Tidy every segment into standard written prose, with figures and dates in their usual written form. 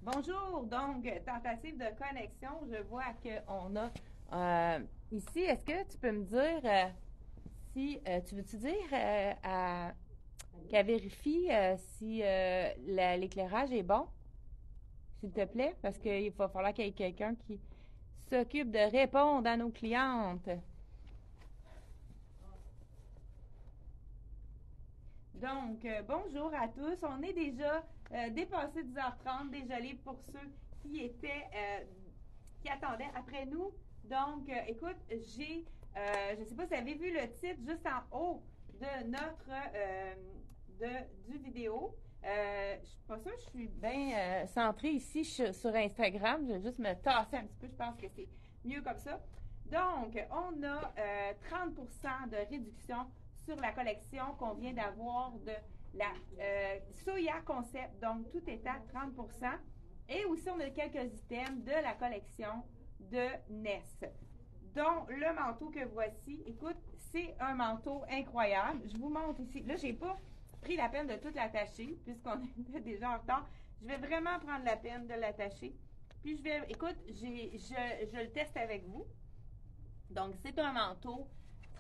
Bonjour, donc tentative de connexion. Je vois qu'on a ici. Est-ce que tu peux me dire si tu veux-tu dire qu'elle vérifie si l'éclairage est bon, s'il te plaît, parce qu'il va falloir qu'il y ait quelqu'un qui s'occupe de répondre à nos clientes. Donc, bonjour à tous. On est déjà dépassé 10h30, désolé pour ceux qui attendaient après nous. Donc, écoute, je ne sais pas si vous avez vu le titre juste en haut de du vidéo. Je suis pas sûre, je suis bien centrée ici sur Instagram. Je vais juste me tasser un petit peu. Je pense que c'est mieux comme ça. Donc, on a 30% de réduction sur la collection qu'on vient d'avoir de la Soya Concept. Donc, tout est à 30%. Et aussi, on a quelques items de la collection de Ness, dont le manteau que voici. Écoute, c'est un manteau incroyable. Je vous montre ici. Là, j'ai pas pris la peine de tout l'attacher, puisqu'on était déjà en retard. Je vais vraiment prendre la peine de l'attacher. Puis, écoute, je le teste avec vous. Donc, c'est un manteau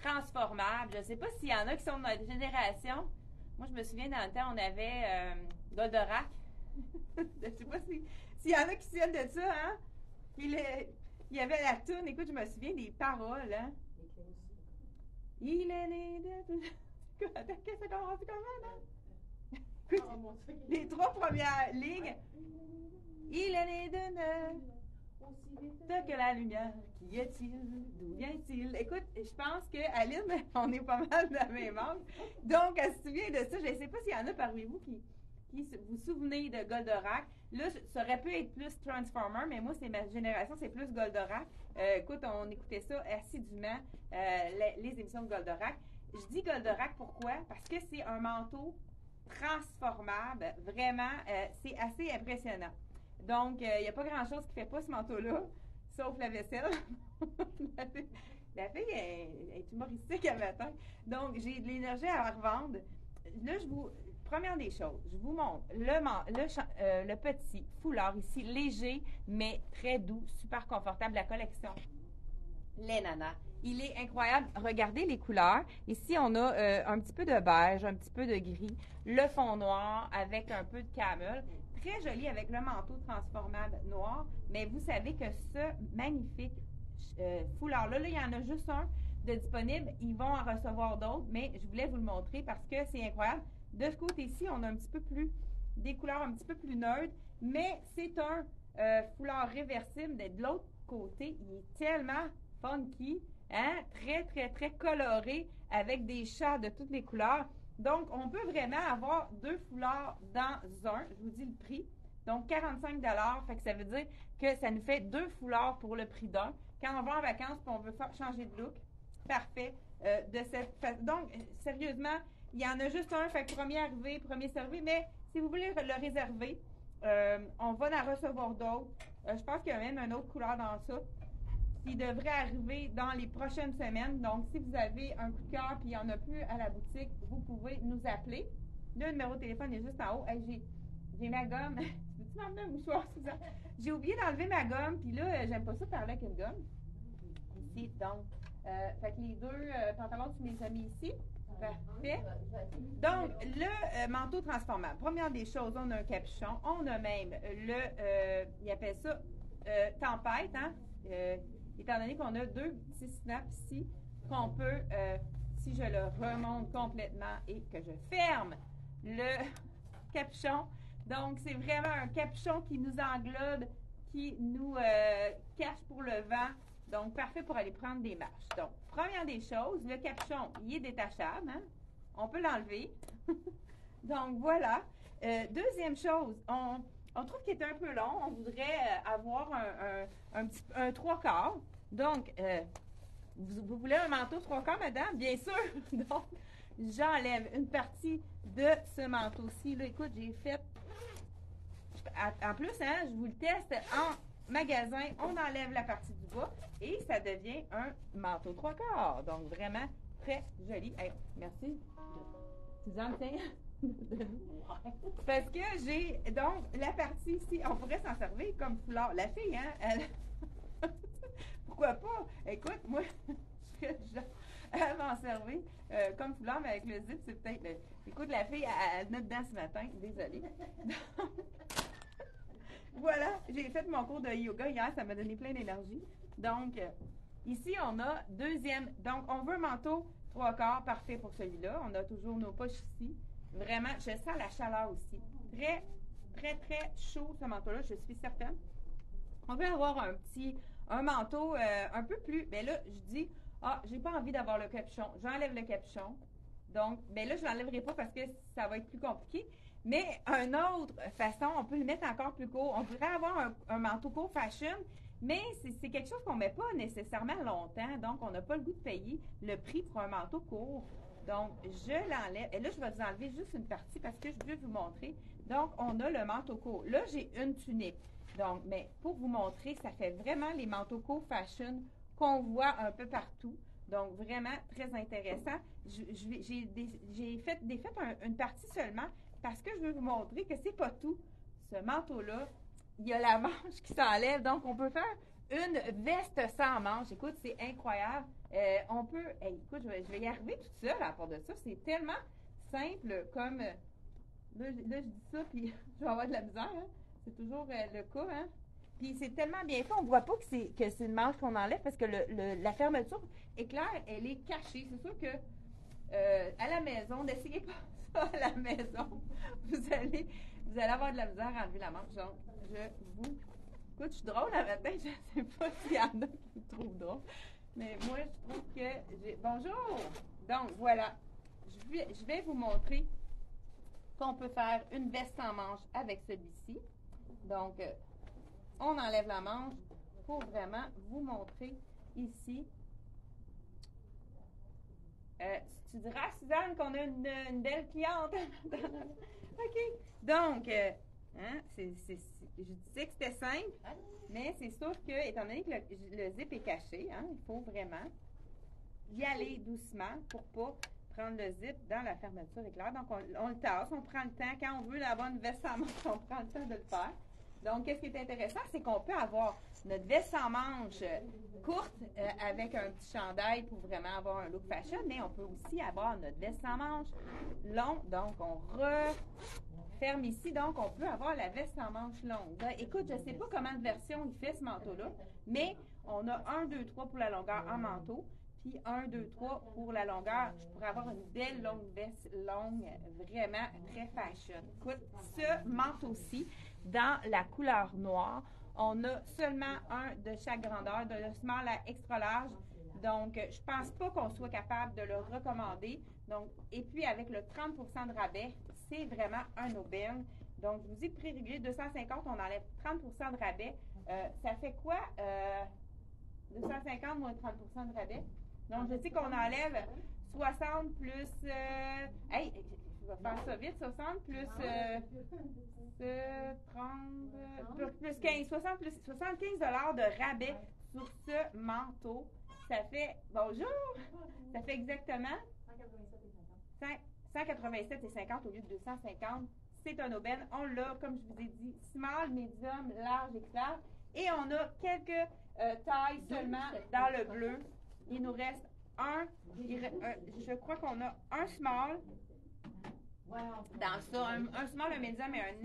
transformable. Je ne sais pas s'il y en a qui sont de notre génération. Moi, je me souviens, dans le temps, on avait Goldorak. Je ne sais pas s'il y en a qui se souviennent de ça, hein? Il y avait la toune. Écoute, je me souviens des paroles, hein? Il est né de... Attends, qu'est-ce que ça commence comment, là? Écoute, les trois premières lignes. Il est né de... Aussi vite que la lumière, qui est-il? D'où vient-il? Écoute, je pense qu'Aline, on est pas mal de la même âge. Donc, elle se souvient de ça. Je ne sais pas s'il y en a parmi vous qui vous souvenez de Goldorak. Là, ça aurait pu être plus Transformer, mais moi, c'est ma génération, c'est plus Goldorak. Écoute, on écoutait ça assidûment, les émissions de Goldorak. Je dis Goldorak pourquoi? Parce que c'est un manteau transformable. Vraiment, c'est assez impressionnant. Donc, il n'y a pas grand-chose qui ne fait pas ce manteau-là, sauf la vaisselle. la fille est humoristique à matin. Donc, j'ai de l'énergie à revendre. Là, première des choses, je vous montre le petit foulard ici, léger, mais très doux, super confortable, la collection Les Nanas. Il est incroyable. Regardez les couleurs. Ici, on a un petit peu de beige, un petit peu de gris, le fond noir avec un peu de camel. Très joli avec le manteau transformable noir. Mais vous savez que ce magnifique foulard-là, il y en a juste un de disponible. Ils vont en recevoir d'autres, mais je voulais vous le montrer parce que c'est incroyable. De ce côté-ci, on a des couleurs un petit peu plus neutres, mais c'est un foulard réversible. De l'autre côté, il est tellement funky, hein? Très, très, très coloré avec des chats de toutes les couleurs. Donc, on peut vraiment avoir deux foulards dans un. Je vous dis le prix. Donc, 45 fait que ça veut dire que ça nous fait deux foulards pour le prix d'un. Quand on va en vacances et on veut changer de look, parfait. Donc, sérieusement, il y en a juste un. Fait que premier arrivé, premier servi. Mais si vous voulez le réserver, on va en recevoir d'autres. Je pense qu'il y a même une autre couleur dans ça qui devrait arriver dans les prochaines semaines. Donc, si vous avez un coup de cœur et il n'y en a plus à la boutique, vous pouvez nous appeler. Le numéro de téléphone est juste en haut. Hey, j'ai ma gomme. Peux-tu m'emmener un mouchoir, Suzanne? J'ai oublié d'enlever ma gomme, puis là, j'aime pas ça parler avec une gomme. Ici, donc. Fait que les deux pantalons, tu les as mis ici. Parfait. Donc, le manteau transformable. Première des choses, on a un capuchon. On a même il appelle ça tempête, hein? Étant donné qu'on a deux petits snaps ici, qu'on peut, si je le remonte complètement et que je ferme le capuchon, donc c'est vraiment un capuchon qui nous englobe, qui nous cache pour le vent, donc parfait pour aller prendre des marches. Donc, première des choses, le capuchon, il est détachable, hein? On peut l'enlever. Donc, voilà. Deuxième chose, on trouve qu'il est un peu long. On voudrait avoir un trois quarts. Donc, vous voulez un manteau trois quarts, madame? Bien sûr! Donc, j'enlève une partie de ce manteau-ci. Là, écoute, j'ai fait... En plus, hein, je vous le teste en magasin. On enlève la partie du bas et ça devient un manteau trois quarts. Donc, vraiment très joli. Hey, merci. Suzanne, tiens. Parce que j'ai, donc, la partie ici, on pourrait s'en servir comme foulard. La fille, hein, elle, pourquoi pas? Écoute, moi, elle m'en servir comme foulard, mais avec le zip, c'est peut-être. Écoute, la fille, elle venait dedans ce matin, désolée. Voilà, j'ai fait mon cours de yoga hier, ça m'a donné plein d'énergie. Donc, ici, on a deuxième. Donc, on veut un manteau 3/4, parfait pour celui-là. On a toujours nos poches ici. Vraiment, je sens la chaleur aussi. Très, très, très chaud, ce manteau-là, je suis certaine. On veut avoir un manteau un peu plus. Mais là, je dis, j'ai pas envie d'avoir le capuchon. J'enlève le capuchon. Donc, ben là, je l'enlèverai pas parce que ça va être plus compliqué. Mais une autre façon, on peut le mettre encore plus court. On pourrait avoir un manteau court fashion, mais c'est quelque chose qu'on ne met pas nécessairement longtemps. Donc, on n'a pas le goût de payer le prix pour un manteau court. Donc, je l'enlève. Et là, je vais vous enlever juste une partie parce que je veux vous montrer. Donc, on a le manteau court. Là, j'ai une tunique. Donc, mais pour vous montrer, ça fait vraiment les manteaux courts fashion qu'on voit un peu partout. Donc, vraiment très intéressant. J'ai fait une partie seulement parce que je veux vous montrer que c'est pas tout. Ce manteau-là, il y a la manche qui s'enlève. Donc, on peut faire une veste sans manche. Écoute, c'est incroyable. On peut... écoute, je vais y arriver toute seule à part de ça. C'est tellement simple comme... là, je dis ça, puis je vais avoir de la misère. Hein? C'est toujours le cas. Hein? Puis c'est tellement bien fait, on ne voit pas que c'est une manche qu'on enlève parce que la fermeture éclair, elle est cachée. C'est sûr que à la maison, n'essayez pas ça à la maison. Vous allez avoir de la misère à enlever la manche. Donc, écoute, je suis drôle la matin, je ne sais pas s'il y en a qui me trouvent drôle. Mais moi, je trouve que bonjour! Donc, voilà. Je vais vous montrer qu'on peut faire une veste sans manche avec celui-ci. Donc, on enlève la manche pour vraiment vous montrer ici. Tu diras, Suzanne, qu'on a une belle cliente. OK. Donc, je disais que c'était simple, mais c'est sûr que, étant donné que le zip est caché, il faut vraiment y aller doucement pour pas prendre le zip dans la fermeture éclair. Donc, on le tasse, on prend le temps. Quand on veut avoir une veste sans manche, on prend le temps de le faire. Donc, qu'est-ce qui est intéressant, c'est qu'on peut avoir notre veste sans manche courte avec un petit chandail pour vraiment avoir un look fashion, mais on peut aussi avoir notre veste sans manche long. Donc, on referme ici. Donc, on peut avoir la veste sans manche longue. Donc, écoute, je ne sais pas comment de version il fait ce manteau-là, mais on a 1, 2, 3 pour la longueur en manteau, puis 1, 2, 3 pour la longueur. Je pourrais avoir une belle longue veste longue, vraiment très fashion. Écoute, ce manteau-ci, dans la couleur noire, on a seulement un de chaque grandeur, de le small à extra large. Donc, je ne pense pas qu'on soit capable de le recommander. Donc, et puis, avec le 30 de rabais, c'est vraiment un aubaine. Donc, je vous dis, prix régulier 250, on enlève 30 de rabais. Ça fait quoi? 250 moins 30 de rabais. Donc, je sais qu'on enlève 60 plus... je vais faire ça vite. 60 plus 30... plus 15. 75 de rabais sur ce manteau. Ça fait... Bonjour! Ça fait exactement... 187,50 au lieu de 250. C'est un aubaine. On l'a, comme je vous ai dit, small, medium, large, extra. Et on a quelques tailles seulement dans le bleu. Il nous reste je crois qu'on a un small dans ça, un small, un medium et un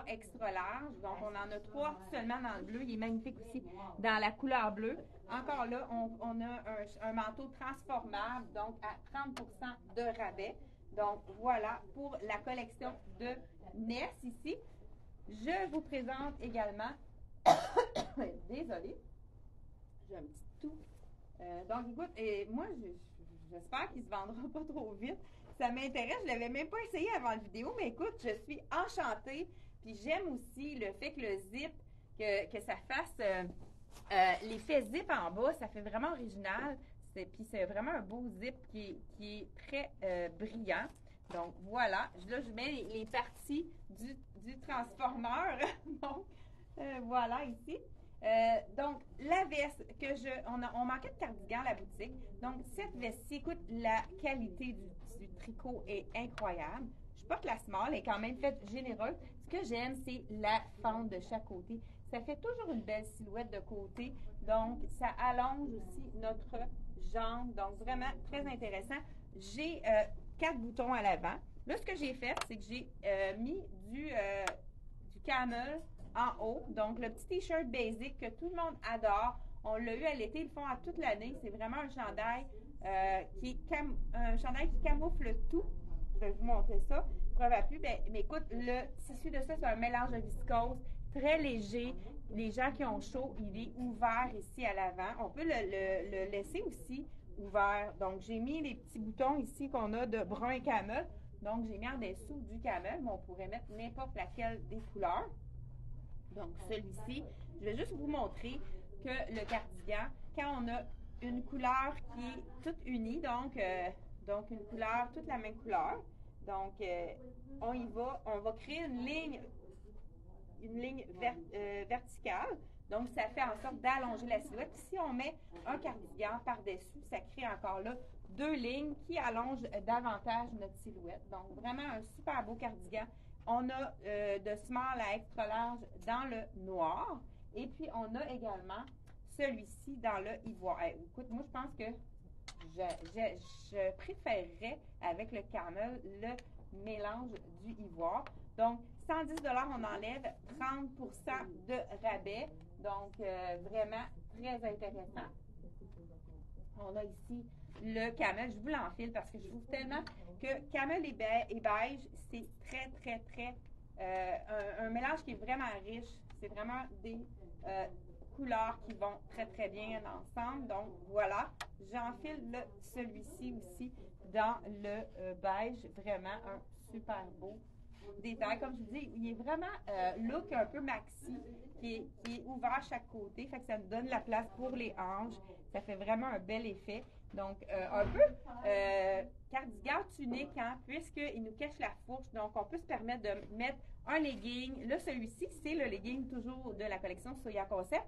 extra large. Donc, on en a 3 seulement dans le bleu. Il est magnifique aussi dans la couleur bleue. Encore là, on a un manteau transformable, donc à 30 de rabais. Donc, voilà pour la collection de Ness ici. Je vous présente également, désolée, j'ai un petit tout. Donc, écoute, moi, j'espère qu'il ne se vendra pas trop vite. Ça m'intéresse. Je ne l'avais même pas essayé avant la vidéo, mais écoute, je suis enchantée. Puis j'aime aussi le fait que le zip, que ça fasse l'effet zip en bas, ça fait vraiment original. Puis c'est vraiment un beau zip qui est très brillant. Donc voilà, là je mets les parties du transformeur. Donc voilà ici. Donc, la veste que on manquait de cardigan à la boutique. Donc, cette veste-ci, écoute, la qualité du tricot est incroyable. Je je porte la small, elle est quand même faite généreuse. Ce que j'aime, c'est la fente de chaque côté. Ça fait toujours une belle silhouette de côté. Donc, ça allonge aussi notre jambe. Donc, vraiment très intéressant. J'ai 4 boutons à l'avant. Là, ce que j'ai fait, c'est que j'ai mis du camel en haut. Donc, le petit t-shirt basic que tout le monde adore. On l'a eu à l'été, ils le font à toute l'année. C'est vraiment un chandail un chandail qui camoufle tout. Je vais vous montrer ça. Preuve à plus. Mais écoute, le tissu de ça, c'est un mélange de viscose, très léger. Les gens qui ont chaud, il est ouvert ici à l'avant. On peut le laisser aussi ouvert. Donc, j'ai mis les petits boutons ici qu'on a de brun et camel. Donc, j'ai mis en dessous du camel, mais on pourrait mettre n'importe laquelle des couleurs. Donc, celui-ci, je vais juste vous montrer que le cardigan, quand on a une couleur qui est toute unie, donc une couleur, toute la même couleur. Donc, on y va, on va créer une ligne verticale. Donc, ça fait en sorte d'allonger la silhouette. Puis, si on met un cardigan par-dessus, ça crée encore là 2 lignes qui allongent davantage notre silhouette. Donc, vraiment un super beau cardigan. On a de small à extra large dans le noir. Et puis, on a également celui-ci dans le ivoire. Écoute, moi, je pense que je préférerais avec le camel le mélange du ivoire. Donc, 110 $, on enlève 30 % de rabais. Donc, vraiment très intéressant. On a ici le camel. Je vous l'enfile parce que je trouve tellement que camel et beige, c'est très, très, très un mélange qui est vraiment riche. C'est vraiment des couleurs qui vont très, très bien ensemble. Donc, voilà. J'enfile celui-ci aussi dans le beige. Vraiment un super beau détail. Comme je vous dis, il est vraiment look un peu maxi qui est ouvert à chaque côté. Fait que ça nous donne la place pour les hanches. Ça fait vraiment un bel effet. Donc, un peu cardigan tunique, hein, puisqu'il nous cache la fourche. Donc, on peut se permettre de mettre un legging. Là, celui-ci, c'est le legging toujours de la collection Soya Concept,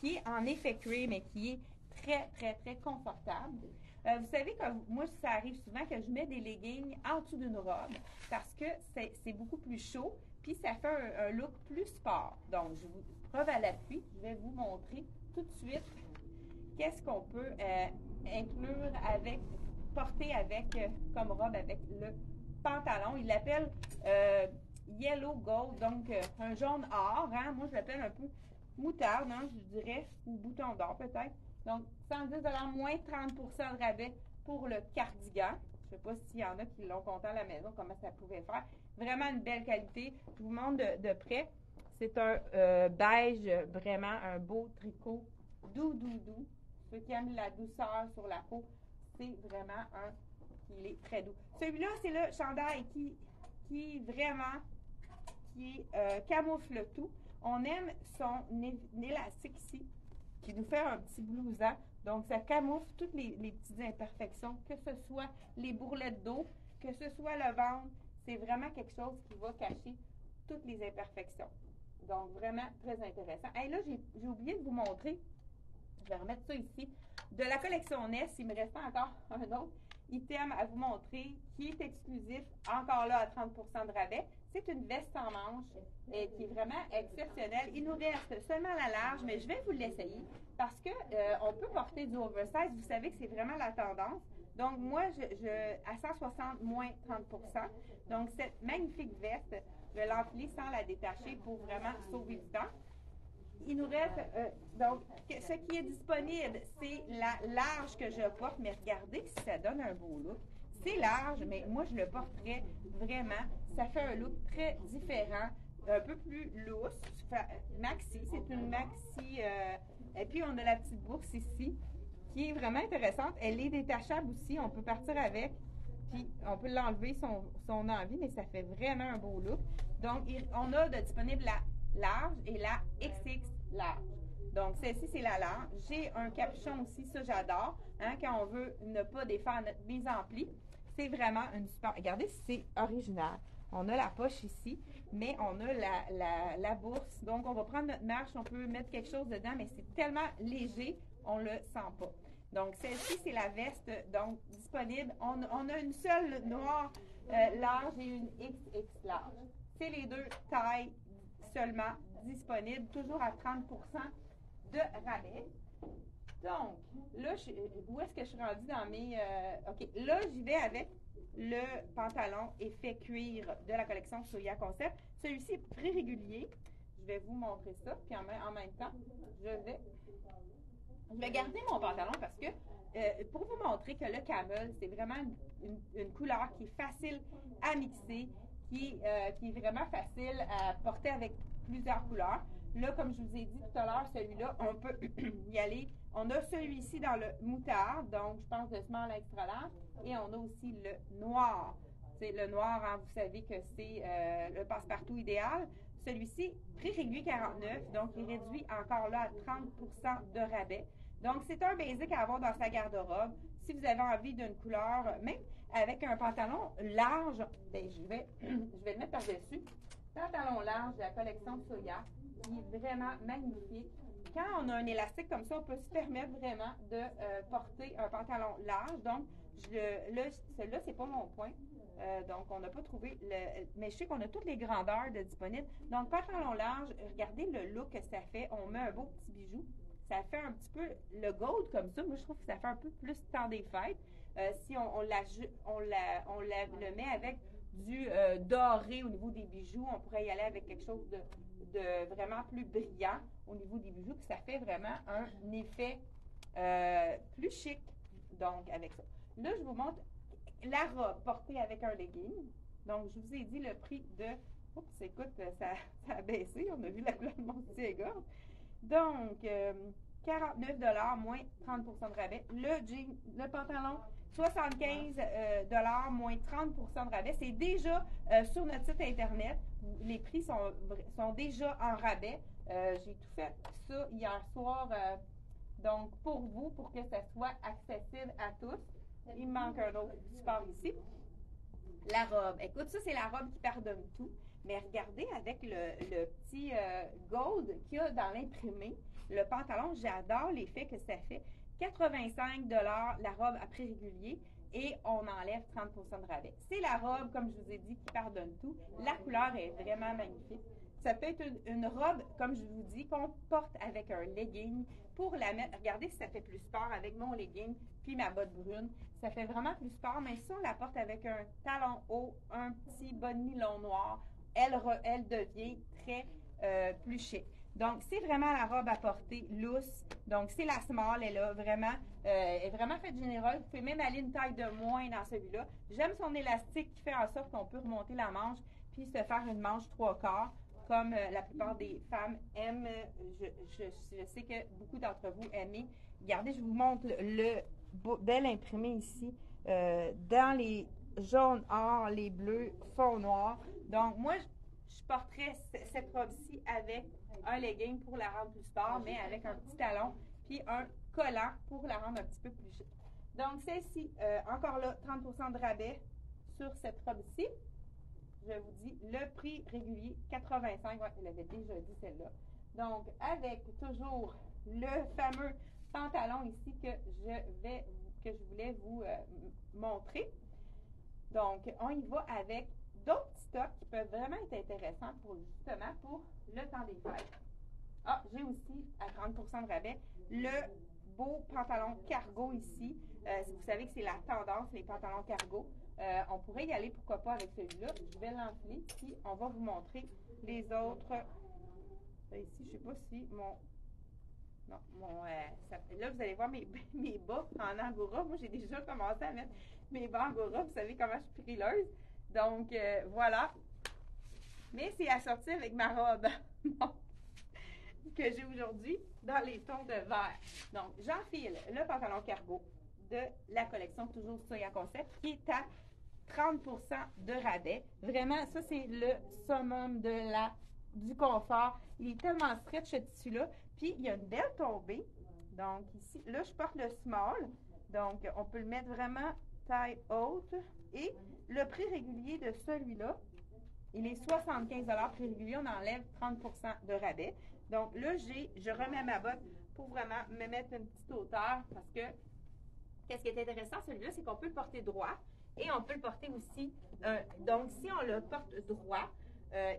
qui est en effet cream, mais qui est très, très, très confortable. Vous savez que moi, ça arrive souvent que je mets des leggings en dessous d'une robe parce que c'est beaucoup plus chaud, puis ça fait un look plus sport. Donc, je vous preuve à l'appui, je vais vous montrer tout de suite qu'est-ce qu'on peut inclure porter avec comme robe avec le pantalon. Il l'appelle Yellow Gold, donc un jaune or. Hein? Moi, je l'appelle un peu moutarde, hein, je dirais, ou bouton d'or peut-être. Donc, 110 $, moins 30 % de rabais pour le cardigan. Je ne sais pas s'il y en a qui l'ont compté à la maison, comment ça pouvait faire. Vraiment une belle qualité. Je vous montre de près. C'est un beige, vraiment un beau tricot doux. Ceux qui aiment la douceur sur la peau, c'est vraiment il est très doux. Celui-là, c'est le chandail qui camoufle tout. On aime son élastique ici, qui nous fait un petit blouson. Donc, ça camoufle toutes les petites imperfections, que ce soit les bourrelettes d'eau, que ce soit le ventre. C'est vraiment quelque chose qui va cacher toutes les imperfections. Donc, vraiment très intéressant. Et là, j'ai oublié de vous montrer, je vais remettre ça ici, de la collection Ness. Il me reste encore un autre item à vous montrer qui est exclusif, encore là à 30 % de rabais. C'est une veste en manche qui est vraiment exceptionnelle. Il nous reste seulement la large, mais je vais vous l'essayer parce que on peut porter du oversize. Vous savez que c'est vraiment la tendance. Donc, moi, à 160 moins 30 %. Donc, cette magnifique veste, je vais l'enfiler sans la détacher pour vraiment sauver du temps. Il nous reste, donc, ce qui est disponible, c'est la large que je porte, mais regardez si ça donne un beau look. C'est large, mais moi, je le porterais vraiment. Ça fait un look très différent, un peu plus loose. Maxi, c'est une maxi. Et puis, on a la petite bourse ici, qui est vraiment intéressante. Elle est détachable aussi, on peut partir avec. Puis, on peut l'enlever si on a envie, mais ça fait vraiment un beau look. Donc, on a de disponible la large et la XX large. Donc, celle-ci, c'est la large. J'ai un capuchon aussi, ça, j'adore. Hein, quand on veut ne pas défaire notre mise en pli. C'est vraiment une super... Regardez, c'est original. On a la poche ici, mais on a la bourse. Donc, on va prendre notre marche, on peut mettre quelque chose dedans, mais c'est tellement léger, on ne le sent pas. Donc, celle-ci, c'est la veste, donc, disponible. On a une seule noire large et une XX large. C'est les deux tailles seulement disponibles, toujours à 30 de rabais. Donc, là, où est-ce que je suis rendue dans mes... OK, là, j'y vais avec le pantalon effet cuir de la collection Soya Concept. Celui-ci est très régulier. Je vais vous montrer ça. Puis en même temps, je vais garder mon pantalon parce que pour vous montrer que le camel, c'est vraiment une couleur qui est facile à mixer, qui est vraiment facile à porter avec plusieurs couleurs. Là, comme je vous ai dit tout à l'heure, celui-là, on peut y aller. On a celui-ci dans le moutarde, donc je pense de small extra large, et on a aussi le noir. C'est le noir, hein, vous savez que c'est le passe-partout idéal. Celui-ci, prix réduit 49, donc il réduit encore là à 30 de rabais. Donc, c'est un basic à avoir dans sa garde-robe. Si vous avez envie d'une couleur, même avec un pantalon large, ben, je vais le mettre par-dessus. Pantalon large de la collection Soya, qui est vraiment magnifique. Quand on a un élastique comme ça, on peut se permettre vraiment de porter un pantalon large. Donc, celui-là, c'est pas mon point. Donc, on n'a pas trouvé mais je sais qu'on a toutes les grandeurs de disponibles. Donc, pantalon large, regardez le look que ça fait. On met un beau petit bijou. Ça fait un petit peu le gold comme ça. Moi, je trouve que ça fait un peu plus temps des fêtes. Si on le met avec du doré au niveau des bijoux, on pourrait y aller avec quelque chose de vraiment plus brillant au niveau des bijoux. Puis ça fait vraiment un effet plus chic, donc, avec ça. Là, je vous montre la robe portée avec un legging. Donc, je vous ai dit le prix de... Oups, écoute, ça a baissé. On a vu la couleur de mon petit-gorge. Donc, 49 moins 30 de rabais. Le pantalon, 75 moins 30 de rabais. C'est déjà sur notre site Internet. Les prix sont déjà en rabais. J'ai tout fait ça hier soir. Donc, pour vous, pour que ça soit accessible à tous. Il me manque un autre support ici. La robe. Écoute, ça, c'est la robe qui pardonne tout. Mais regardez avec le petit gold qu'il y a dans l'imprimé, le pantalon, j'adore l'effet que ça fait. 85 la robe à prix régulier et on enlève 30 de rabais. C'est la robe, comme je vous ai dit, qui pardonne tout. La couleur est vraiment magnifique. Ça peut être une robe, comme je vous dis, qu'on porte avec un legging pour la mettre. Regardez si ça fait plus sport avec mon legging puis ma botte brune. Ça fait vraiment plus sport, mais si on la porte avec un talon haut, un petit bas de nylon noir, elle devient très plus chic. Donc, c'est vraiment la robe à porter lousse. Donc, c'est la small, elle est vraiment faite généreuse. Vous pouvez même aller une taille de moins dans celui-là. J'aime son élastique qui fait en sorte qu'on peut remonter la manche puis se faire une manche 3/4, comme la plupart des femmes aiment. Je sais que beaucoup d'entre vous aimez. Regardez, je vous montre le bel imprimé ici dans les jaunes or, les bleus, fond noir. Donc, moi, je porterais cette robe-ci avec un legging pour la rendre plus sport, mais avec un petit talon, puis un collant pour la rendre un petit peu plus chic. Donc, celle-ci, encore là, 30 de rabais sur cette robe-ci. Je vous dis, le prix régulier, 85. Ouais, elle avait déjà dit celle-là. Donc, avec toujours le fameux pantalon ici que je voulais vous montrer. Donc, on y va avec d'autres stocks qui peuvent vraiment être intéressants pour le temps des fêtes. Ah, j'ai aussi à 30 de rabais le beau pantalon cargo ici. Vous savez que c'est la tendance, les pantalons cargo. On pourrait y aller, pourquoi pas, avec celui-là. Je vais l'enfiler, puis on va vous montrer les autres. Ici, je ne sais pas si non, là, vous allez voir mes bas en angora. Moi, j'ai déjà commencé à mettre mes bas angora. Vous savez comment je suis frileuse. Donc, voilà. Mais c'est assorti avec ma robe que j'ai aujourd'hui dans les tons de vert. Donc, j'enfile le pantalon cargo de la collection toujours Soya Concept qui est à 30 de rabais. Vraiment, ça, c'est le summum du confort. Il est tellement stretch, ce tissu-là. Puis, il y a une belle tombée. Donc, ici, là, je porte le small. Donc, on peut le mettre vraiment taille haute. Et le prix régulier de celui-là, il est 75 prix régulier. On enlève 30 de rabais. Donc, là, je remets ma botte pour vraiment me mettre une petite hauteur parce que, qu'est-ce qui est intéressant, celui-là, c'est qu'on peut le porter droit. Et on peut le porter aussi, donc si on le porte droit,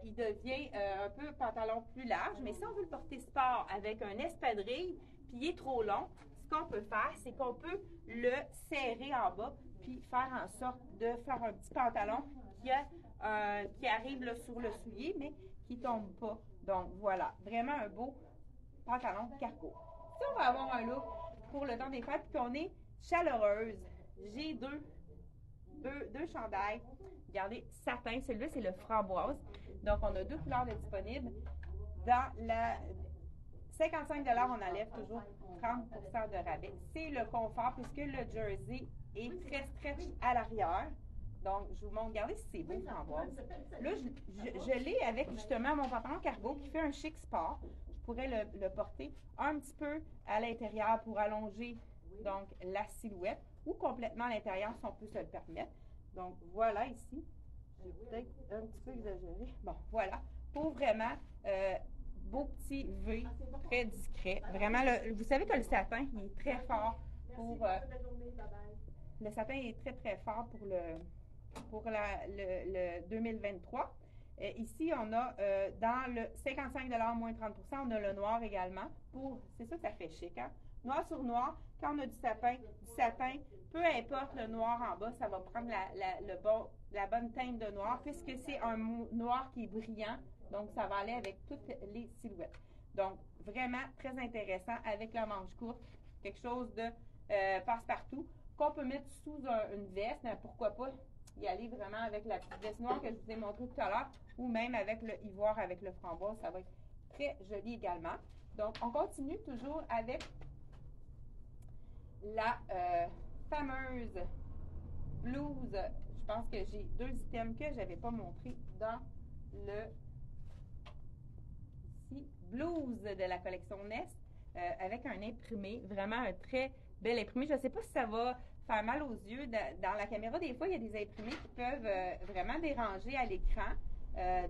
il devient un peu pantalon plus large, mais si on veut le porter sport avec un espadrille, puis il est trop long, ce qu'on peut faire, c'est qu'on peut le serrer en bas, puis faire en sorte de faire un petit pantalon qui arrive là, sur le soulier, mais qui ne tombe pas. Donc voilà, vraiment un beau pantalon cargo. Si on va avoir un look pour le temps des fêtes, puis qu'on est chaleureuse, j'ai deux chandails. Regardez, satin, celui-là, c'est le framboise. Donc, on a deux couleurs de disponibles. Dans la 55 $, on enlève toujours 30 de rabais. C'est le confort puisque le jersey est très stretch à l'arrière. Donc, je vous montre, regardez si c'est beau, framboise. Là, je l'ai avec justement mon pantalon cargo qui fait un chic sport. Je pourrais le porter un petit peu à l'intérieur pour allonger donc la silhouette ou complètement à l'intérieur si on peut se le permettre. Donc, voilà ici. J'ai peut-être un petit peu exagéré. Bon, voilà. Pour vraiment beau petit V, très discret. Vraiment, vous savez que le satin, il est très fort pour... le satin est très, très fort pour le 2023. Ici, on a dans le 55 $ moins 30 %, on a le noir également. C'est ça que ça fait chic, hein? Noir sur noir, quand on a du satin, peu importe le noir en bas, ça va prendre la bonne teinte de noir puisque c'est un noir qui est brillant. Donc, ça va aller avec toutes les silhouettes. Donc, vraiment très intéressant avec la manche courte. Quelque chose de passe-partout qu'on peut mettre sous une veste. Mais pourquoi pas y aller vraiment avec la petite veste noire que je vous ai montré tout à l'heure ou même avec le ivoire avec le framboise. Ça va être très joli également. Donc, on continue toujours avec la fameuse blouse. Je pense que j'ai deux items que je n'avais pas montrés dans le ici, blouse de la collection Nest avec un imprimé, vraiment un très bel imprimé. Je ne sais pas si ça va faire mal aux yeux. Dans la caméra, des fois, il y a des imprimés qui peuvent vraiment déranger à l'écran.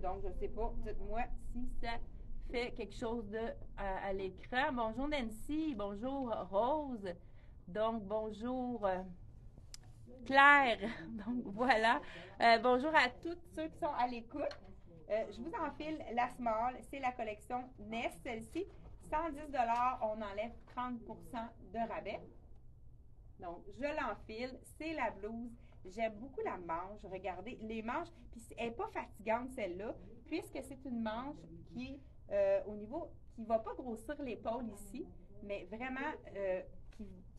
Donc, je ne sais pas. Dites-moi si ça fait quelque chose à l'écran. Bonjour Nancy, bonjour Rose. Donc, bonjour Claire. Donc, voilà. Bonjour à tous ceux qui sont à l'écoute. Je vous enfile la small. C'est la collection Nest. Celle-ci, 110 $, on enlève 30 % de rabais. Donc, je l'enfile. C'est la blouse. J'aime beaucoup la manche. Regardez, les manches. Puis, elle n'est pas fatigante, celle-là, puisque c'est une manche qui est au niveau, qui ne va pas grossir l'épaule ici, mais vraiment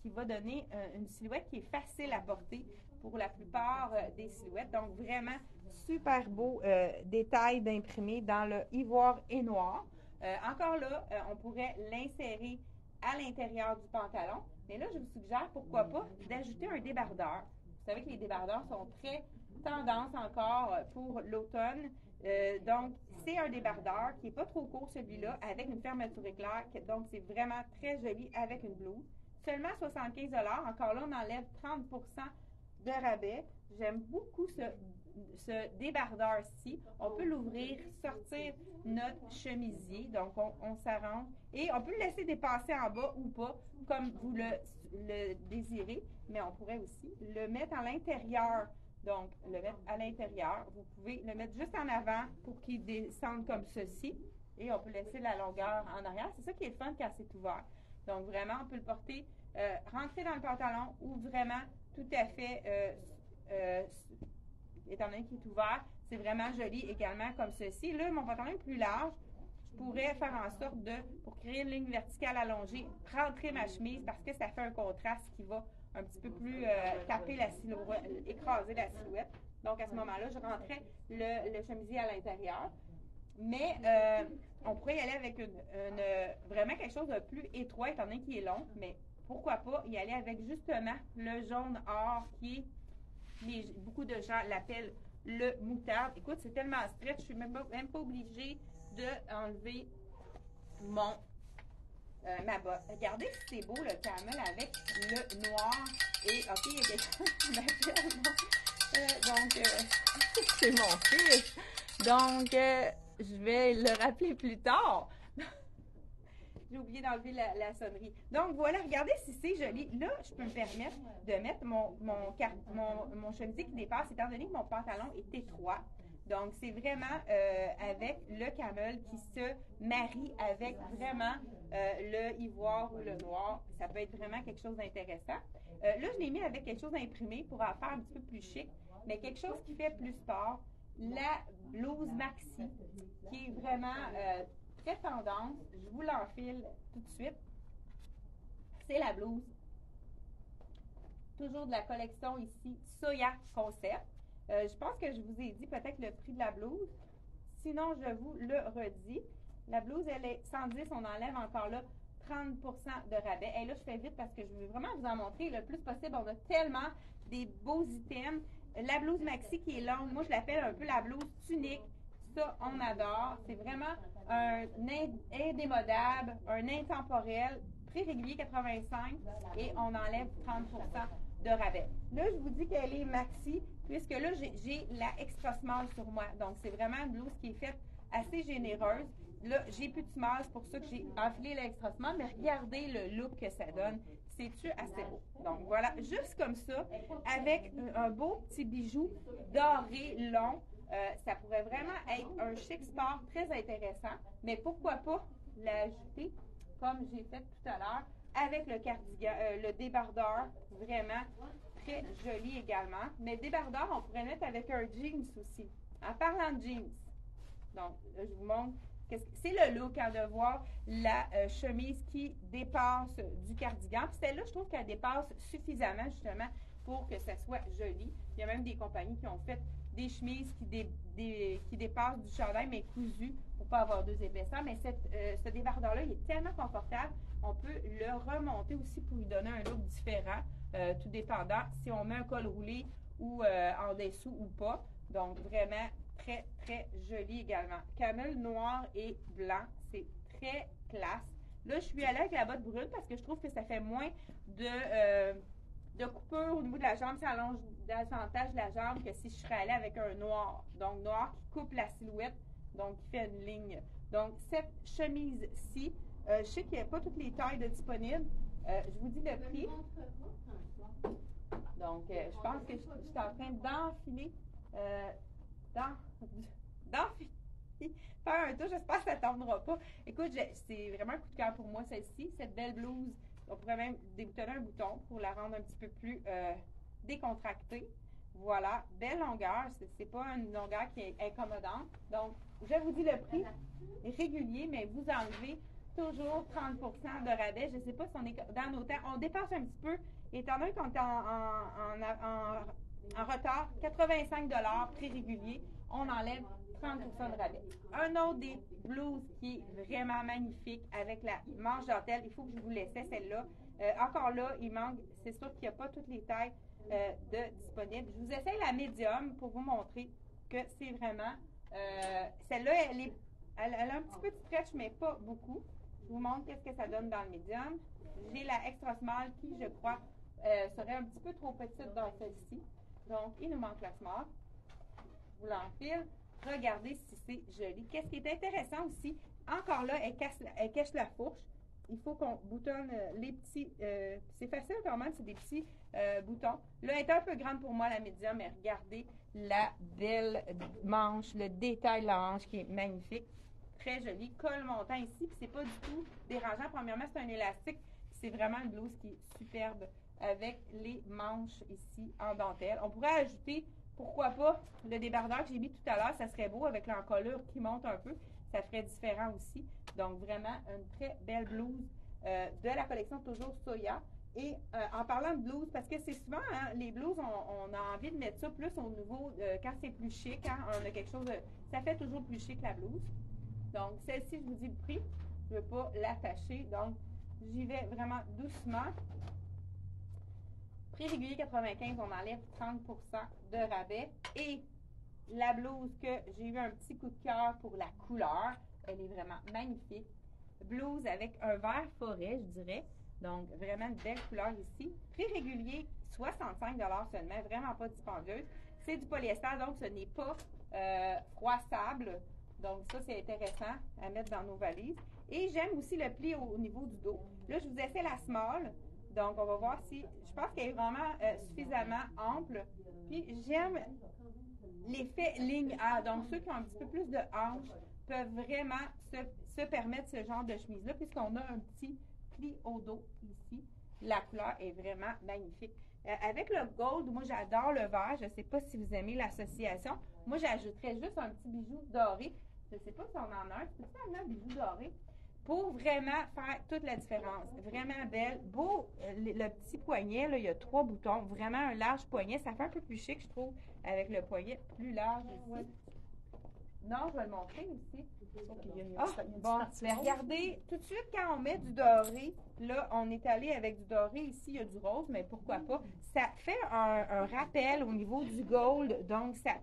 qui va donner une silhouette qui est facile à porter pour la plupart des silhouettes. Donc, vraiment, super beau détail d'imprimé dans le ivoire et noir. Encore là, on pourrait l'insérer à l'intérieur du pantalon. Mais là, je vous suggère, pourquoi pas, d'ajouter un débardeur. Vous savez que les débardeurs sont très tendance encore pour l'automne. Donc, c'est un débardeur qui n'est pas trop court, celui-là, avec une fermeture éclair. Donc, c'est vraiment très joli avec une blouse. Seulement 75 $. Encore là, on enlève 30 % de rabais. J'aime beaucoup ce débardeur-ci. On peut l'ouvrir, sortir notre chemisier. Donc, on s'arrange. Et on peut le laisser dépasser en bas ou pas, comme vous le désirez. Mais on pourrait aussi le mettre à l'intérieur. Donc, le mettre à l'intérieur. Vous pouvez le mettre juste en avant pour qu'il descende comme ceci. Et on peut laisser la longueur en arrière. C'est ça qui est le fun quand c'est ouvert. Donc, vraiment, on peut le porter, rentrer dans le pantalon ou vraiment tout à fait, étant donné qu'il est ouvert, c'est vraiment joli également comme ceci. Là, mon pantalon est plus large. Je pourrais faire en sorte pour créer une ligne verticale allongée, rentrer ma chemise parce que ça fait un contraste qui va un petit peu plus taper la silhouette, écraser la silhouette. Donc, à ce moment-là, je rentrais le chemisier à l'intérieur. Mais on pourrait y aller avec vraiment quelque chose de plus étroit, étant donné qu'il est long. Mais pourquoi pas y aller avec justement le jaune or qui est, beaucoup de gens l'appellent le moutarde. Écoute, c'est tellement stretch, je suis même pas obligée d'enlever ma botte. Regardez si c'est beau le camel avec le noir. Et, OK, il y a quelqu'un qui m'appelle. Donc, c'est mon fils. Donc, je vais le rappeler plus tard. J'ai oublié d'enlever la sonnerie. Donc, voilà, regardez si c'est joli. Là, je peux me permettre de mettre mon chemisier qui dépasse, étant donné que mon pantalon est étroit. Donc, c'est vraiment avec le camel qui se marie avec vraiment le ivoire ou le noir. Ça peut être vraiment quelque chose d'intéressant. Là, je l'ai mis avec quelque chose d'imprimé pour en faire un petit peu plus chic, mais quelque chose qui fait plus sport. La blouse maxi, qui est vraiment très tendance. Je vous l'enfile tout de suite. C'est la blouse. Toujours de la collection ici, Soya Concept. Je pense que je vous ai dit peut-être le prix de la blouse. Sinon, je vous le redis. La blouse, elle est 110, on enlève encore là 30 de rabais. Et là, je fais vite parce que je veux vraiment vous en montrer le plus possible. On a tellement des beaux items. La blouse maxi qui est longue, moi, je l'appelle un peu la blouse tunique. Ça, on adore. C'est vraiment un indémodable, un intemporel, prix régulier 85 et on enlève 30 de rabais. Là, je vous dis qu'elle est maxi, puisque là, j'ai la extra small sur moi. Donc, c'est vraiment une blouse qui est faite assez généreuse. Là, j'ai plus de small, c'est pour ça que j'ai enfilé l'extra small, mais regardez le look que ça donne. C'est-tu assez beau? Donc, voilà, juste comme ça, avec un beau petit bijou doré long. Ça pourrait vraiment être un chic sport très intéressant, mais pourquoi pas l'ajouter, comme j'ai fait tout à l'heure, avec le cardigan, le débardeur, vraiment très joli également. Mais débardeur, on pourrait mettre avec un jeans aussi. En parlant de jeans, donc, là, je vous montre, c'est le look de voir la chemise qui dépasse du cardigan. Puis celle-là, je trouve qu'elle dépasse suffisamment justement pour que ça soit joli. Il y a même des compagnies qui ont fait des chemises qui dépassent du chandail, mais cousu pour ne pas avoir deux épaisseurs. Mais ce débardeur-là, il est tellement confortable. On peut le remonter aussi pour lui donner un look différent, tout dépendant si on met un col roulé ou en dessous ou pas. Donc, vraiment très, très joli également. Camel noir et blanc, c'est très classe. Là, je suis allée avec la botte brune parce que je trouve que ça fait moins de coupure au niveau de la jambe, ça allonge davantage la jambe que si je serais allée avec un noir. Donc, noir qui coupe la silhouette, donc qui fait une ligne. Donc, cette chemise-ci, je sais qu'il n'y a pas toutes les tailles de disponibles. Je vous dis le prix. Donc, je pense que je suis en train d'enfiler, faire un tour. J'espère que ça ne tombera pas. Écoute, c'est vraiment un coup de cœur pour moi, celle-ci. Cette belle blouse. On pourrait même déboutonner un bouton pour la rendre un petit peu plus décontractée. Voilà, belle longueur. C'est pas une longueur qui est incommodante. Donc, je vous dis le prix régulier, mais vous enlevez toujours 30 de rabais. Je ne sais pas si on est dans nos temps. On dépasse un petit peu. Étant donné qu'on est en retard, 85 prix régulier, on enlève 30 de rabais. Un autre des blouses qui est vraiment magnifique avec la manche dentelle, il faut que je vous laisse celle-là. Encore là, il manque, c'est sûr qu'il n'y a pas toutes les tailles de disponibles. Je vous essaye la médium pour vous montrer que c'est vraiment, celle-là, elle a un petit peu de stretch, mais pas beaucoup. Je vous montre qu'est-ce que ça donne dans le médium. J'ai la extra small qui, je crois, serait un petit peu trop petite dans celle-ci. Donc, il nous manque la small. Je vous l'enfile. Regardez si c'est joli. Qu'est-ce qui est intéressant aussi, encore là, elle cache la fourche. Il faut qu'on boutonne les petits... c'est facile quand même, c'est des petits boutons. Là, elle est un peu grande pour moi, la médium, mais regardez la belle manche, le détail de la manche qui est magnifique. Très joli. Col montant ici, puis c'est pas du tout dérangeant. Premièrement, c'est un élastique. C'est vraiment une blouse qui est superbe avec les manches ici en dentelle. On pourrait ajouter... Pourquoi pas le débardeur que j'ai mis tout à l'heure, ça serait beau avec l'encolure qui monte un peu. Ça ferait différent aussi. Donc, vraiment, une très belle blouse de la collection toujours Soya. Et en parlant de blouse, parce que c'est souvent, hein, les blouses, on a envie de mettre ça plus au niveau, quand c'est plus chic, hein, on a quelque chose de... Ça fait toujours plus chic la blouse. Donc, celle-ci, je vous dis le prix. Je ne veux pas l'attacher. Donc, j'y vais vraiment doucement. Prix régulier 95, on enlève 30 de rabais. Et la blouse que j'ai eu un petit coup de cœur pour la couleur, elle est vraiment magnifique. Blouse avec un vert forêt, je dirais. Donc, vraiment une belle couleur ici. Prix régulier, 65 seulement, vraiment pas dispendieuse. C'est du polyester, donc ce n'est pas froissable. Donc, ça, c'est intéressant à mettre dans nos valises. Et j'aime aussi le pli au niveau du dos. Là, je vous ai fait la small. Donc, on va voir si... Je pense qu'elle est vraiment suffisamment ample. Puis, j'aime l'effet ligne A. Donc, ceux qui ont un petit peu plus de hanches peuvent vraiment se permettre ce genre de chemise-là, puisqu'on a un petit pli au dos ici. La couleur est vraiment magnifique. Avec le gold, moi, j'adore le vert. Je ne sais pas si vous aimez l'association. Moi, j'ajouterais juste un petit bijou doré. Je ne sais pas si on en a un. Peux-tu en un bijou doré? Pour vraiment faire toute la différence. Vraiment belle. Beau, le petit poignet, là, il y a 3 boutons. Vraiment un large poignet. Ça fait un peu plus chic, je trouve, avec le poignet plus large ici. Non, je vais le montrer aussi. Bon, mais regardez, tout de suite, quand on met du doré, là, on est allé avec du doré. Ici, il y a du rose, mais pourquoi pas? Ça fait un rappel au niveau du gold. Donc, ça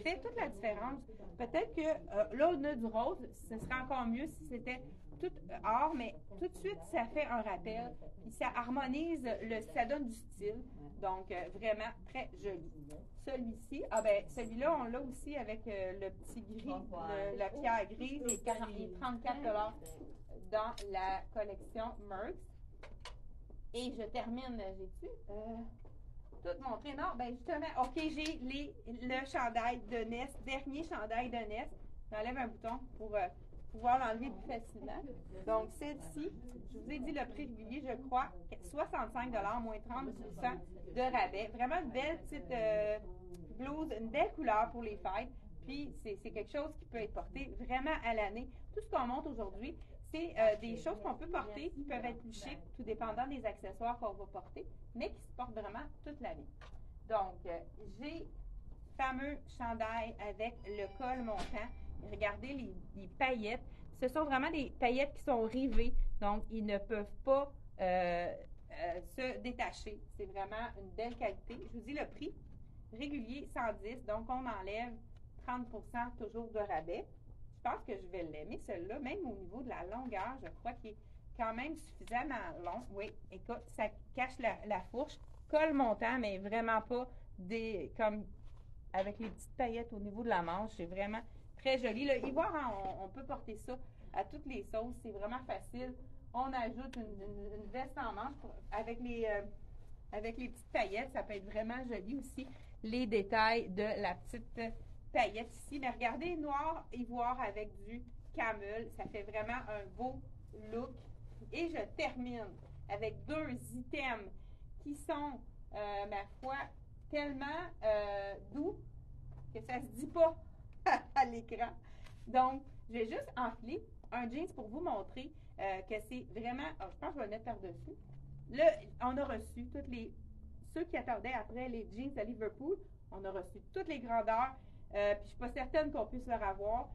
fait toute la différence. Peut-être que là, on a du rose. Ce serait encore mieux si c'était tout or, mais tout de suite, ça fait un rappel. Puis ça harmonise, ça donne du style. Donc, vraiment très joli. Celui-ci, celui-là, on l'a aussi avec le petit gris, la pierre grise, et 34 dans la collection Merx. Et je termine, j'ai-tu tout montré? Non, ben justement, OK, j'ai le chandail de Nest, dernier chandail de Nest. J'enlève un bouton pour pouvoir l'enlever plus facilement. Donc, celle-ci, je vous ai dit le prix régulier, je crois, 65 moins 30 de rabais. Vraiment une belle petite blouse, une belle couleur pour les fêtes. Puis, c'est quelque chose qui peut être porté vraiment à l'année. Tout ce qu'on montre aujourd'hui, c'est des choses qu'on peut porter qui peuvent être plus chic, tout dépendant des accessoires qu'on va porter, mais qui se portent vraiment toute l'année. Donc, j'ai fameux chandail avec le col montant. Regardez les paillettes. Ce sont vraiment des paillettes qui sont rivées, donc ils ne peuvent pas se détacher. C'est vraiment une belle qualité. Je vous dis le prix régulier 110, donc on enlève 30 toujours de rabais. Je pense que je vais l'aimer, celle-là, même au niveau de la longueur, je crois qu'il est quand même suffisamment long. Oui, écoute, ça cache la fourche. Col montant, mais vraiment pas comme avec les petites paillettes au niveau de la manche. C'est vraiment très joli. Le ivoire, hein, on peut porter ça à toutes les sauces. C'est vraiment facile. On ajoute une veste en manche avec les petites paillettes. Ça peut être vraiment joli aussi. Les détails de la petite paillette ici. Mais regardez, noir ivoire avec du camel. Ça fait vraiment un beau look. Et je termine avec 2 items qui sont, ma foi, tellement doux que ça se dit pas à l'écran. Donc, je vais juste enfiler un jeans pour vous montrer que c'est vraiment... je pense que je vais le mettre par-dessus. Là, on a reçu ceux qui attendaient après les jeans à Liverpool, on a reçu toutes les grandeurs. Puis je ne suis pas certaine qu'on puisse leur avoir.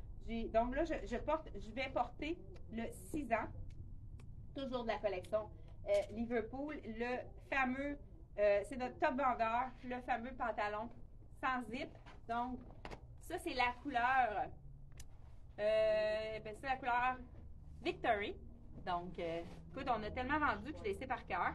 Donc là, je vais porter le 6 ans, toujours de la collection Liverpool, le fameux, c'est notre top vendeur, le fameux pantalon sans zip. Donc, ça, c'est la couleur, c'est la couleur Victory. Donc, écoute, on a tellement vendu que je l'ai laissé par cœur.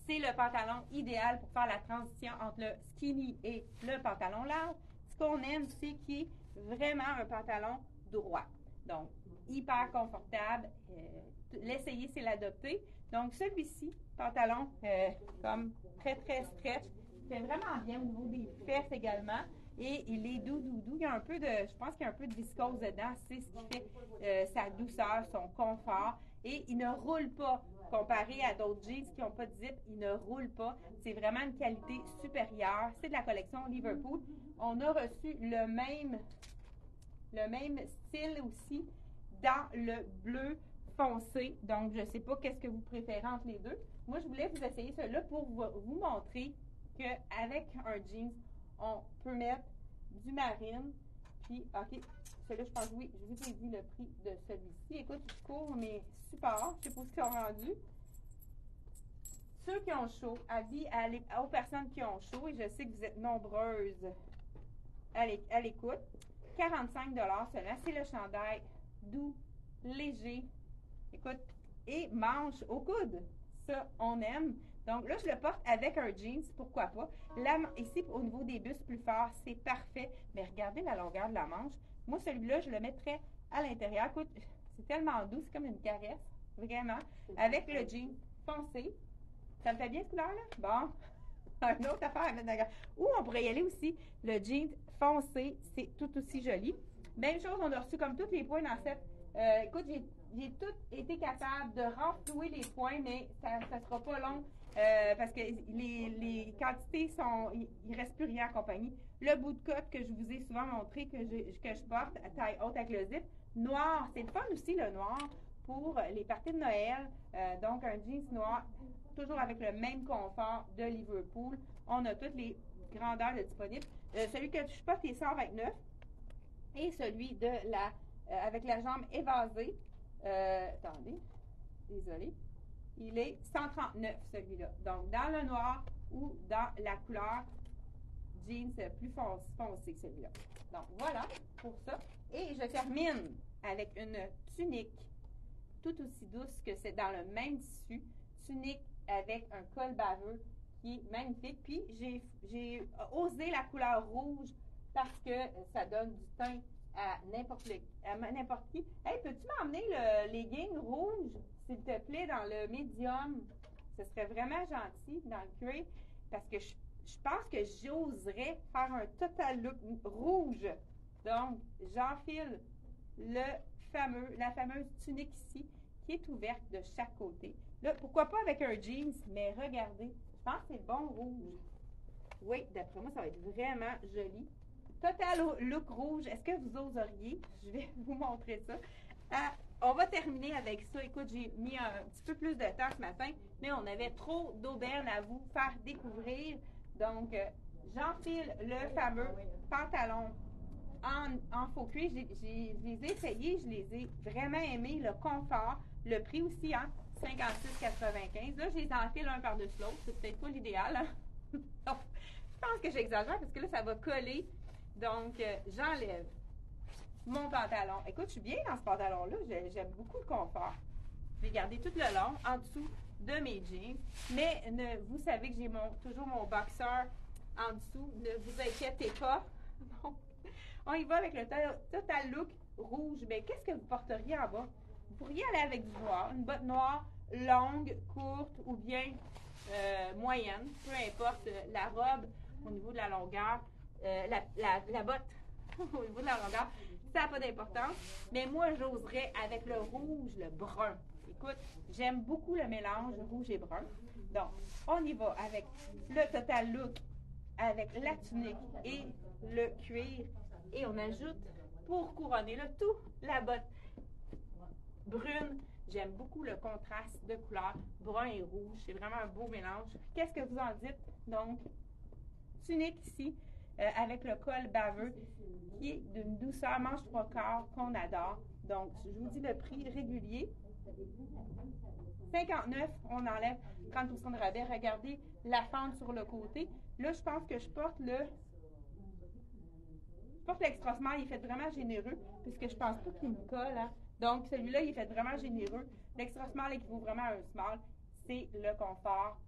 C'est le pantalon idéal pour faire la transition entre le skinny et le pantalon large. Ce qu'on aime, c'est qu'il est vraiment un pantalon droit. Donc, hyper confortable. L'essayer, c'est l'adopter. Donc, celui-ci, pantalon comme très, très stretch, fait vraiment bien au niveau des fesses également. Et il est doux. Il y a un peu je pense qu'il y a un peu de viscose dedans. C'est ce qui fait sa douceur, son confort. Et il ne roule pas. Comparé à d'autres jeans qui n'ont pas de zip, il ne roule pas. C'est vraiment une qualité supérieure. C'est de la collection Liverpool. On a reçu le même style aussi dans le bleu foncé. Donc, je ne sais pas qu'est-ce que vous préférez entre les deux. Moi, je voulais vous essayer celui-là pour vous montrer qu'avec un jeans, on peut mettre du marine. Puis, OK, celui-là, je pense, oui, je vous ai dit le prix de celui-ci. Écoute, je cours mes supports. Je ne sais pas ce qu'ils ont rendu. Ceux qui ont chaud, avis aux personnes qui ont chaud, et je sais que vous êtes nombreuses à l'écoute. 45 cela. C'est le chandail doux, léger. Écoute, et manche au coude. Ça, on aime. Donc là, je le porte avec un jeans, pourquoi pas. Là, ici, au niveau des bustes plus forts, c'est parfait. Mais regardez la longueur de la manche. Moi, celui-là, je le mettrais à l'intérieur. Écoute, c'est tellement doux, c'est comme une caresse, vraiment. Avec le jean foncé. Ça me fait bien, cette couleur-là? Bon. Une autre affaire à mettre dans la garde. Ou on pourrait y aller aussi, le jean foncé, c'est tout aussi joli. Même chose, on a reçu comme tous les points dans cette... écoute, j'ai tout été capable de renflouer les points, mais ça ne sera pas long parce que les quantités sont... Il ne reste plus rien en compagnie. Le bout de cotte que je vous ai souvent montré, que je porte à taille haute avec le zip, noir. C'est le fun aussi, le noir, pour les parties de Noël. Donc, un jeans noir, toujours avec le même confort de Liverpool. On a toutes les grandeurs de disponibles. Celui que je porte est 129 et celui de la avec la jambe évasée, attendez, désolé, il est 139 celui-là. Donc, dans le noir ou dans la couleur jeans plus foncé celui-là. Donc, voilà pour ça. Et je termine avec une tunique tout aussi douce que c'est dans le même tissu. Tunique avec un col baveux qui est magnifique. Puis, j'ai osé la couleur rouge parce que ça donne du teint à n'importe qui. Hey, peux-tu m'emmener le legging rouge, s'il te plaît, dans le médium? Ce serait vraiment gentil dans le cuir parce que je pense que j'oserais faire un total look rouge. Donc, j'enfile la fameuse tunique ici qui est ouverte de chaque côté. Là, pourquoi pas avec un jeans, mais regardez, je pense que c'est bon rouge. Oui, d'après moi, ça va être vraiment joli. Total look rouge, est-ce que vous oseriez? Je vais vous montrer ça. On va terminer avec ça. Écoute, j'ai mis un petit peu plus de temps ce matin, mais on avait trop d'aubaines à vous faire découvrir. Donc, j'enfile le fameux pantalon en faux cuir. Je les ai essayés, je les ai vraiment aimés. Le confort, le prix aussi, hein, 56,95. Là, je les enfile un par-dessus l'autre. C'est peut-être pas l'idéal. Hein? Donc, je pense que j'exagère parce que là, ça va coller. Donc, j'enlève mon pantalon. Écoute, je suis bien dans ce pantalon-là. J'aime beaucoup le confort. Je vais garder tout le long en dessous de mes jeans. Mais vous savez que j'ai toujours mon boxer en dessous. Ne vous inquiétez pas. Donc, on y va avec le total look rouge. Mais qu'est-ce que vous porteriez en bas? Vous pourriez aller avec du noir. Une botte noire longue, courte ou bien moyenne. Peu importe la robe au niveau de la longueur. La botte au niveau de la longueur, ça n'a pas d'importance. Mais moi, j'oserais avec le rouge, le brun. Écoute, j'aime beaucoup le mélange rouge et brun. Donc, on y va avec le total look, avec la tunique et le cuir. Et on ajoute, pour couronner le tout, la botte brune. J'aime beaucoup le contraste de couleurs brun et rouge. C'est vraiment un beau mélange. Qu'est-ce que vous en dites? Donc, tunique ici, avec le col baveux, qui est d'une douceur manche 3/4 qu'on adore. Donc, je vous dis le prix régulier. 59, on enlève 30% de rabais. Regardez la fente sur le côté. Là, je pense que je porte l'extra small. Il est fait vraiment généreux, puisque je pense pas qu'il me colle. Hein. Donc, celui-là, il est fait vraiment généreux. L'extra small équivaut vraiment à un small. C'est le confort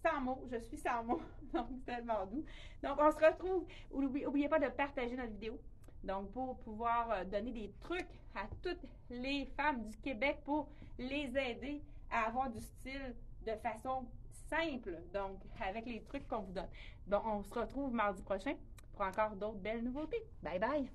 sans mots, je suis sans mots, donc c'est tellement doux. Donc, on se retrouve, n'oubliez pas de partager notre vidéo, donc pour pouvoir donner des trucs à toutes les femmes du Québec pour les aider à avoir du style de façon simple, donc avec les trucs qu'on vous donne. Bon, on se retrouve mardi prochain pour encore d'autres belles nouveautés. Bye bye!